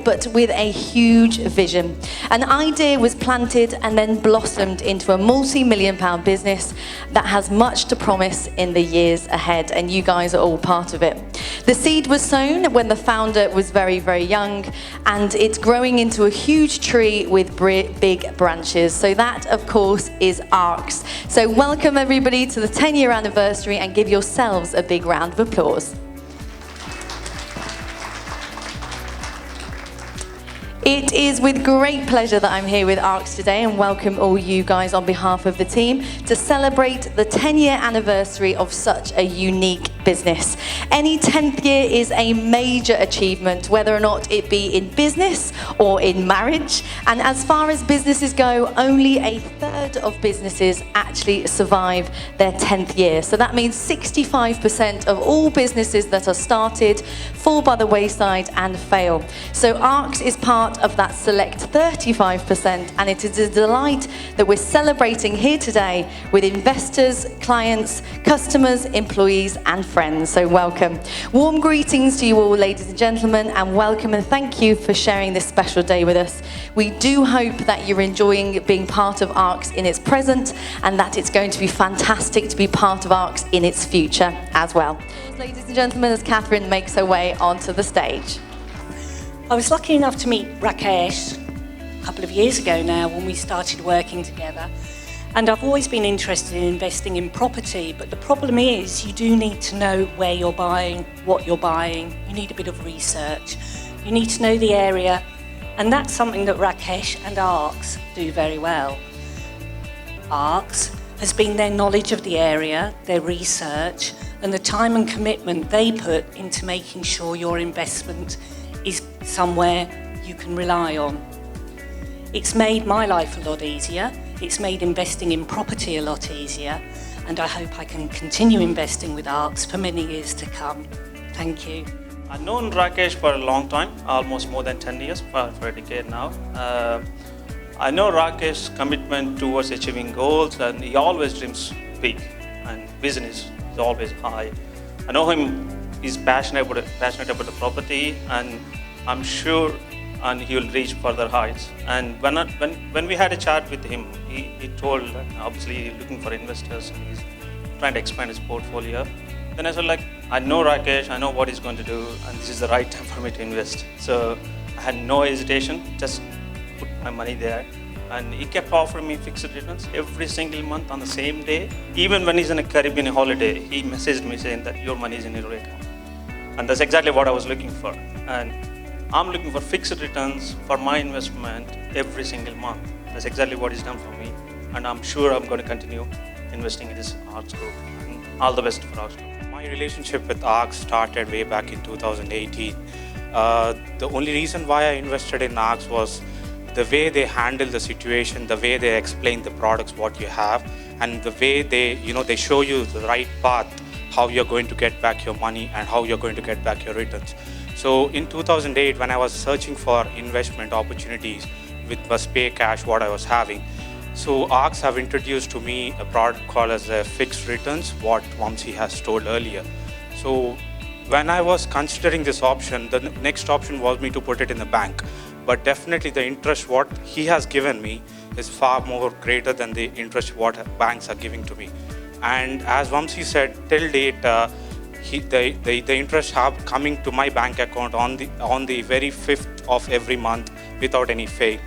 but with a huge vision. An idea was planted and then blossomed into a multi-million-pound business that has much to promise in the years ahead, and you guys are all part of it. The seed was sown when the founder was very, very young, and it's growing into a huge tree with big branches. So that, of course, is Arks. So welcome everybody to the 10-year anniversary, and give yourselves a big round of applause. It is with great pleasure that I'm here with Arks today, and welcome all you guys on behalf of the team to celebrate the 10-year anniversary of such a unique business. Any 10th year is a major achievement, whether or not it be in business or in marriage. And as far as businesses go, only a third of businesses actually survive their 10th year. So that means 65% of all businesses that are started fall by the wayside and fail. So Arks is part of that select 35%, and it is a delight that we're celebrating here today with investors, clients, customers, employees and friends. So welcome. Warm greetings to you all, ladies and gentlemen, and welcome and thank you for sharing this special day with us. We do hope that you're enjoying being part of Arks in its present, and that it's going to be fantastic to be part of Arks in its future as well. Ladies and gentlemen, as Catherine makes her way onto the stage. I was lucky enough to meet Rakesh a couple of years ago now when we started working together. And I've always been interested in investing in property, but the problem is you do need to know where you're buying, what you're buying. You need a bit of research. You need to know the area, and that's something that Rakesh and Arks do very well. Arks has been their knowledge of the area, their research, and the time and commitment they put into making sure your investment is somewhere you can rely on. It's made my life a lot easier. It's made investing in property a lot easier, and I hope I can continue investing with Arks for many years to come. Thank you. I've known Rakesh for a long time, almost more than 10 years, for a decade now. I know Rakesh's commitment towards achieving goals, and he always dreams big, and vision is always high. I know him, he's passionate about the property, and I'm sure and he will reach further heights. And when we had a chat with him, he told, obviously he's looking for investors and he's trying to expand his portfolio. Then I said, like, I know Rakesh, I know what he's going to do, and this is the right time for me to invest. So I had no hesitation, just put my money there. And he kept offering me fixed returns every single month on the same day. Even when he's in a Caribbean holiday, he messaged me saying that your money is in your account. And that's exactly what I was looking for. And I'm looking for fixed returns for my investment every single month. That's exactly what he's done for me. And I'm sure I'm going to continue investing in this Arks group. And all the best for Arks group. My relationship with Arks started way back in 2018. The only reason why I invested in Arks was the way they handle the situation, the way they explain the products, what you have, and the way they show you the right path, how you're going to get back your money and how you're going to get back your returns. So in 2008, when I was searching for investment opportunities with Bus Pay Cash, what I was having, so Arks have introduced to me a product called as a fixed returns, what Vamsi has told earlier. So when I was considering this option, the next option was me to put it in the bank. But definitely the interest what he has given me is far more greater than the interest what banks are giving to me. And as Vamsi said, till date, the interest have coming to my bank account on the very 5th of every month without any fail.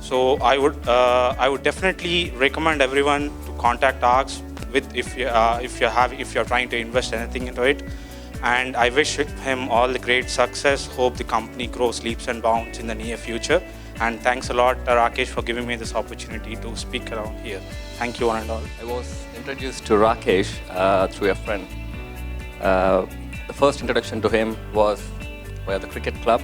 So I would definitely recommend everyone to contact Arks if you're trying to invest anything into it. And I wish him all the great success. Hope the company grows leaps and bounds in the near future. And thanks a lot, Rakesh, for giving me this opportunity to speak around here. Thank you one and all. I was introduced to Rakesh through a friend. The first introduction to him was via the cricket club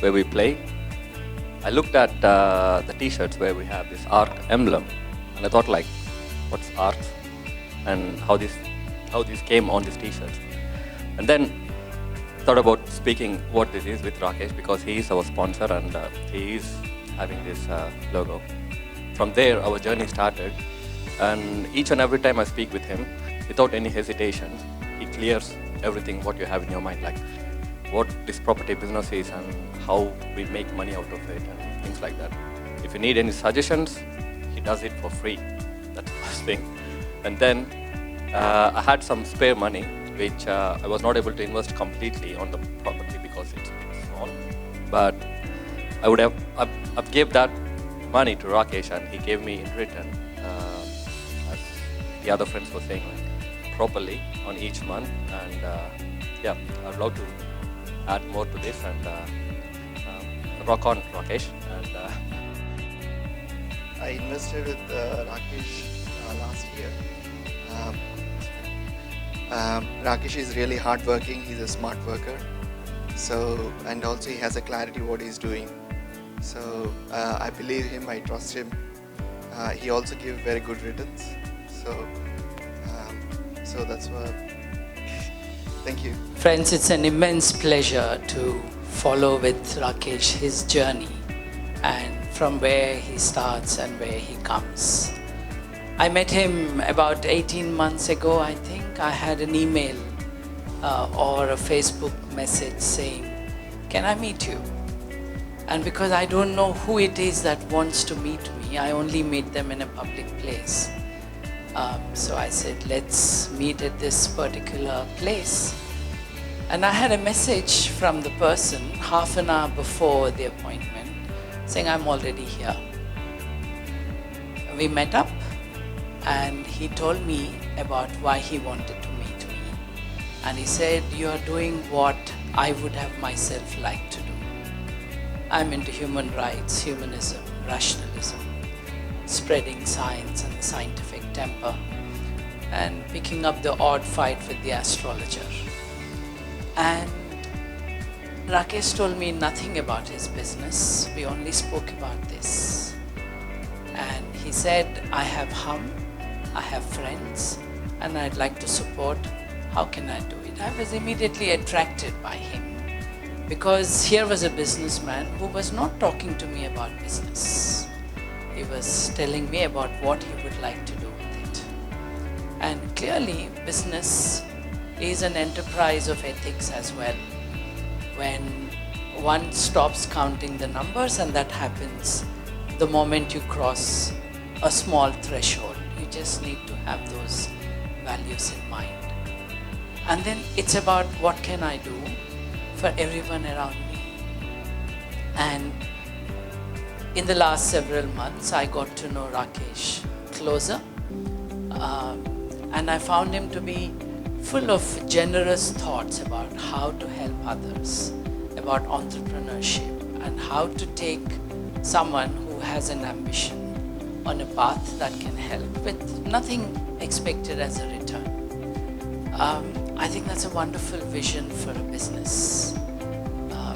where we play. I looked at the t-shirts where we have this Ark emblem, and I thought, like, what's Arks and how these came on these t-shirts. And then thought about speaking what this is with Rakesh, because he is our sponsor and he is having this logo. From there, our journey started, and each and every time I speak with him, without any hesitation, he clears everything what you have in your mind, like what this property business is and how we make money out of it and things like that. If you need any suggestions, he does it for free. That's the first thing. And then I had some spare money, which I was not able to invest completely on the property because it's small. But I would have gave that money to Rakesh, and he gave me in return, as the other friends were saying, like, properly on each month. And yeah, I'd love to add more to this and rock on, Rakesh. And I invested with Rakesh last year. Rakesh is really hardworking. He's a smart worker. So, and also he has a clarity what he's doing. So I believe him. I trust him. He also gives very good returns. So that's what. Thank you. Friends, it's an immense pleasure to follow with Rakesh his journey and from where he starts and where he comes. I met him about 18 months ago, I think. I had an email or a Facebook message saying, "Can I meet you?" And because I don't know who it is that wants to meet me, I only meet them in a public place. So I said, let's meet at this particular place. And I had a message from the person half an hour before the appointment saying, I'm already here. We met up and he told me about why he wanted to meet me. And he said, you are doing what I would have myself liked to do. I'm into human rights, humanism, rationalism, spreading science and the scientific temper, and picking up the odd fight with the astrologer. And Rakesh told me nothing about his business. We only spoke about this. And he said, I have hum, I have friends, and I'd like to support. How can I do it? I was immediately attracted by him because here was a businessman who was not talking to me about business. He was telling me about what he would like to do with it. And clearly, business is an enterprise of ethics as well. When one stops counting the numbers, and that happens the moment you cross a small threshold. You just need to have those values in mind. And then it's about what can I do for everyone around me. And in the last several months, I got to know Rakesh closer. And I found him to be full of generous thoughts about how to help others, about entrepreneurship, and how to take someone who has an ambition on a path that can help with nothing expected as a return. I think that's a wonderful vision for a business.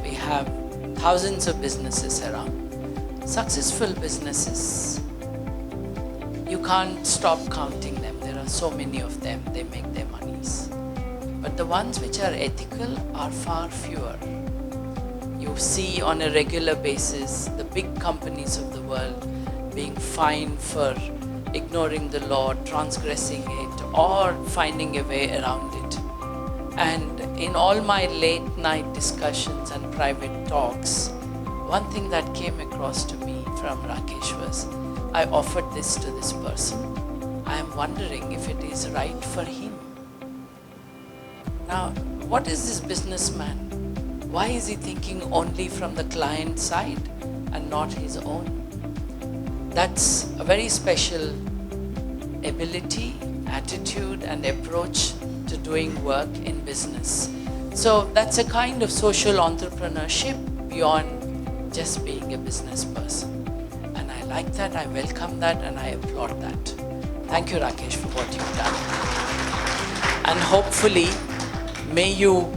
We have thousands of businesses around. Successful businesses, you can't stop counting them. There are so many of them, they make their monies. But the ones which are ethical are far fewer. You see on a regular basis the big companies of the world being fined for ignoring the law, transgressing it, or finding a way around it. And in all my late night discussions and private talks, one thing that came across to me from Rakesh was, I offered this to this person. I am wondering if it is right for him. Now, what is this businessman? Why is he thinking only from the client side and not his own? That's a very special ability, attitude, and approach to doing work in business. So that's a kind of social entrepreneurship beyond just being a business person. And I like that, I welcome that, and I applaud that. Thank you, Rakesh, for what you've done. And hopefully, may you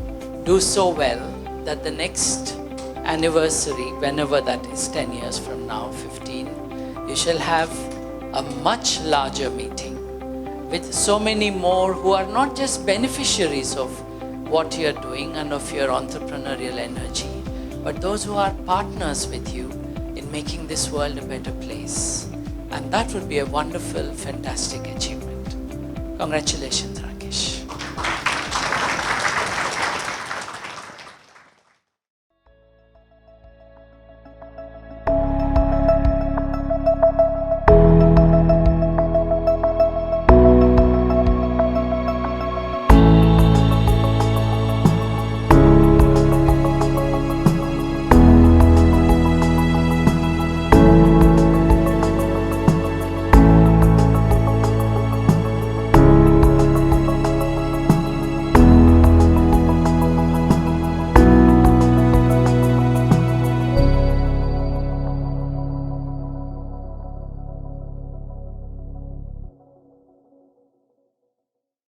do so well that the next anniversary, whenever that is, 10 years from now, 15, you shall have a much larger meeting with so many more who are not just beneficiaries of what you're doing and of your entrepreneurial energy, but those who are partners with you in making this world a better place. And that would be a wonderful, fantastic achievement. Congratulations,